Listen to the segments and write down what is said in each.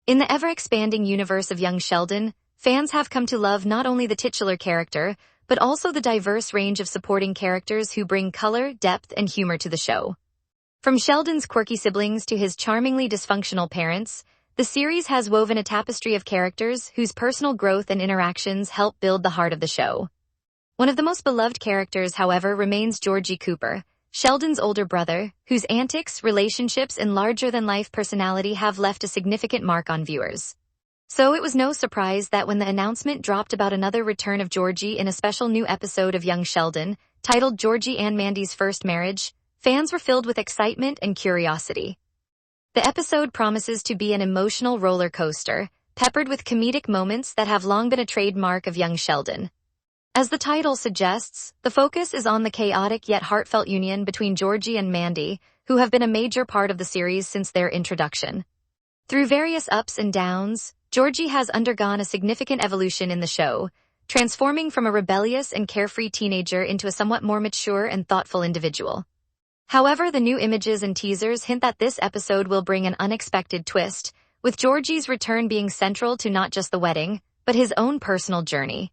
In the ever-expanding universe of young Sheldon, fans have come to love not only the titular character, but also the diverse range of supporting characters who bring color, depth, and humor to the show. From Sheldon's quirky siblings to his charmingly dysfunctional parents, the series has woven a tapestry of characters whose personal growth and interactions help build the heart of the show. One of the most beloved characters, however, remains Georgie Cooper, Sheldon's older brother, whose antics, relationships, and larger-than-life personality have left a significant mark on viewers. So it was no surprise that when the announcement dropped about another return of Georgie in a special new episode of Young Sheldon, titled Georgie and Mandy's First Marriage, fans were filled with excitement and curiosity. The episode promises to be an emotional roller coaster, peppered with comedic moments that have long been a trademark of Young Sheldon. As the title suggests, the focus is on the chaotic yet heartfelt union between Georgie and Mandy, who have been a major part of the series since their introduction. Through various ups and downs, Georgie has undergone a significant evolution in the show, transforming from a rebellious and carefree teenager into a somewhat more mature and thoughtful individual. However, the new images and teasers hint that this episode will bring an unexpected twist, with Georgie's return being central to not just the wedding, but his own personal journey.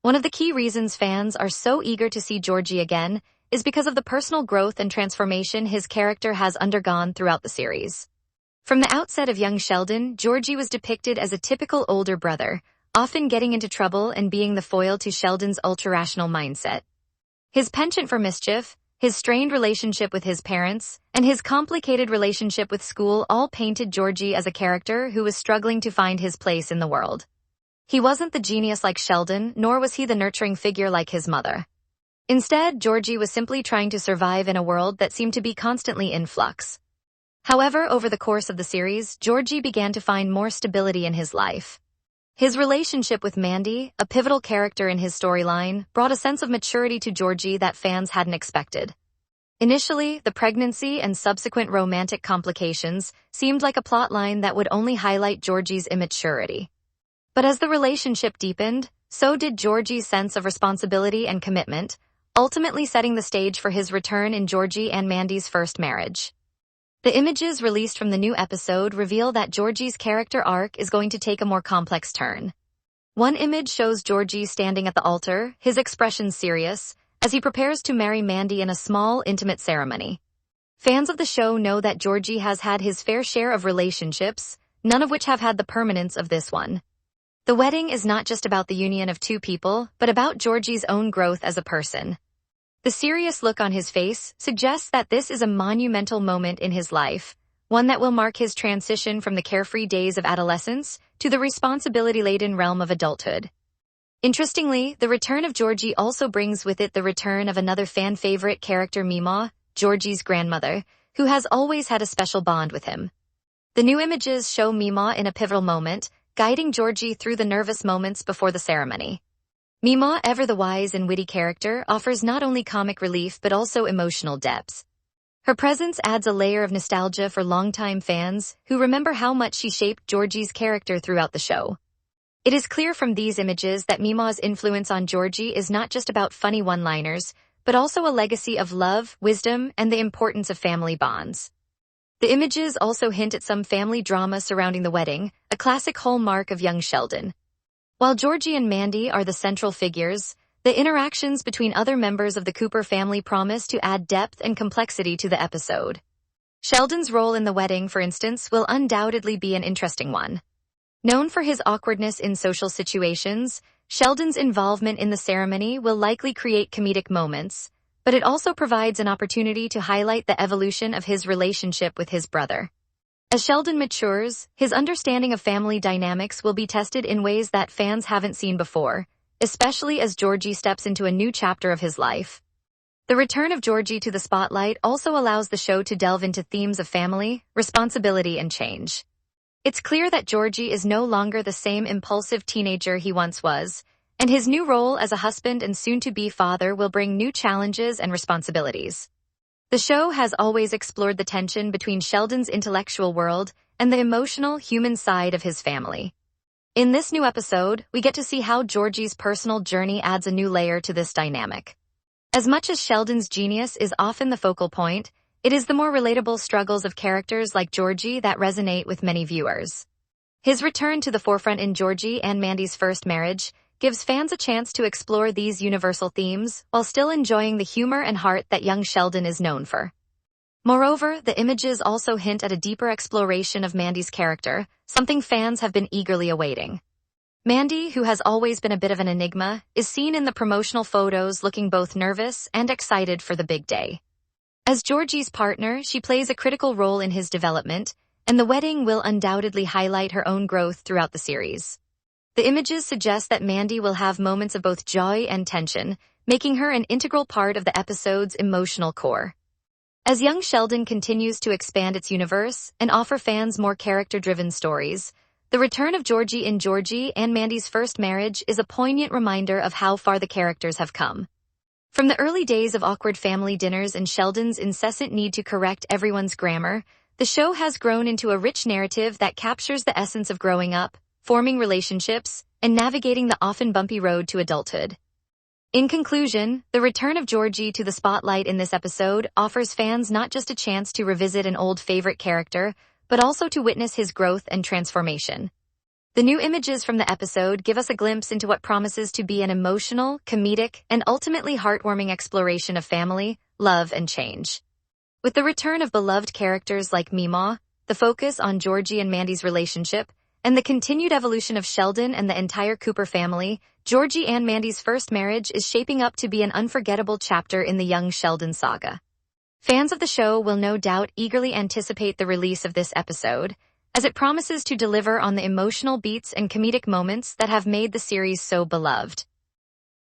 One of the key reasons fans are so eager to see Georgie again is because of the personal growth and transformation his character has undergone throughout the series. From the outset of Young Sheldon, Georgie was depicted as a typical older brother, often getting into trouble and being the foil to Sheldon's ultra-rational mindset. His penchant for mischief, his strained relationship with his parents, and his complicated relationship with school all painted Georgie as a character who was struggling to find his place in the world. He wasn't the genius like Sheldon, nor was he the nurturing figure like his mother. Instead, Georgie was simply trying to survive in a world that seemed to be constantly in flux. However, over the course of the series, Georgie began to find more stability in his life. His relationship with Mandy, a pivotal character in his storyline, brought a sense of maturity to Georgie that fans hadn't expected. Initially, the pregnancy and subsequent romantic complications seemed like a plotline that would only highlight Georgie's immaturity. But as the relationship deepened, so did Georgie's sense of responsibility and commitment, ultimately setting the stage for his return in Georgie and Mandy's First Marriage. The images released from the new episode reveal that Georgie's character arc is going to take a more complex turn. One image shows Georgie standing at the altar, his expression serious, as he prepares to marry Mandy in a small, intimate ceremony. Fans of the show know that Georgie has had his fair share of relationships, none of which have had the permanence of this one. The wedding is not just about the union of two people, but about Georgie's own growth as a person. The serious look on his face suggests that this is a monumental moment in his life, one that will mark his transition from the carefree days of adolescence to the responsibility-laden realm of adulthood. Interestingly, the return of Georgie also brings with it the return of another fan-favorite character, Mima, Georgie's grandmother, who has always had a special bond with him. The new images show Mima in a pivotal moment, guiding Georgie through the nervous moments before the ceremony. Mima, ever the wise and witty character, offers not only comic relief but also emotional depth. Her presence adds a layer of nostalgia for longtime fans who remember how much she shaped Georgie's character throughout the show. It is clear from these images that Mima's influence on Georgie is not just about funny one-liners, but also a legacy of love, wisdom, and the importance of family bonds. The images also hint at some family drama surrounding the wedding, a classic hallmark of Young Sheldon. While Georgie and Mandy are the central figures, the interactions between other members of the Cooper family promise to add depth and complexity to the episode. Sheldon's role in the wedding, for instance, will undoubtedly be an interesting one. Known for his awkwardness in social situations, Sheldon's involvement in the ceremony will likely create comedic moments, but it also provides an opportunity to highlight the evolution of his relationship with his brother. As Sheldon matures, his understanding of family dynamics will be tested in ways that fans haven't seen before, especially as Georgie steps into a new chapter of his life. The return of Georgie to the spotlight also allows the show to delve into themes of family, responsibility, and change. It's clear that Georgie is no longer the same impulsive teenager he once was, and his new role as a husband and soon-to-be father will bring new challenges and responsibilities. The show has always explored the tension between Sheldon's intellectual world and the emotional, human side of his family. In this new episode, we get to see how Georgie's personal journey adds a new layer to this dynamic. As much as Sheldon's genius is often the focal point, it is the more relatable struggles of characters like Georgie that resonate with many viewers. His return to the forefront in Georgie and Mandy's first marriage gives fans a chance to explore these universal themes while still enjoying the humor and heart that young Sheldon is known for. Moreover, the images also hint at a deeper exploration of Mandy's character, something fans have been eagerly awaiting. Mandy, who has always been a bit of an enigma, is seen in the promotional photos looking both nervous and excited for the big day. As Georgie's partner, she plays a critical role in his development, and the wedding will undoubtedly highlight her own growth throughout the series. The images suggest that Mandy will have moments of both joy and tension, making her an integral part of the episode's emotional core. As young Sheldon continues to expand its universe and offer fans more character-driven stories, the return of Georgie in Georgie and Mandy's first marriage is a poignant reminder of how far the characters have come. From the early days of awkward family dinners and Sheldon's incessant need to correct everyone's grammar, the show has grown into a rich narrative that captures the essence of growing up, forming relationships, and navigating the often bumpy road to adulthood. In conclusion, the return of Georgie to the spotlight in this episode offers fans not just a chance to revisit an old favorite character, but also to witness his growth and transformation. The new images from the episode give us a glimpse into what promises to be an emotional, comedic, and ultimately heartwarming exploration of family, love, and change. With the return of beloved characters like Meemaw, the focus on Georgie and Mandy's relationship, and the continued evolution of Sheldon and the entire Cooper family, Georgie and Mandy's first marriage is shaping up to be an unforgettable chapter in the young Sheldon saga. Fans of the show will no doubt eagerly anticipate the release of this episode, as it promises to deliver on the emotional beats and comedic moments that have made the series so beloved.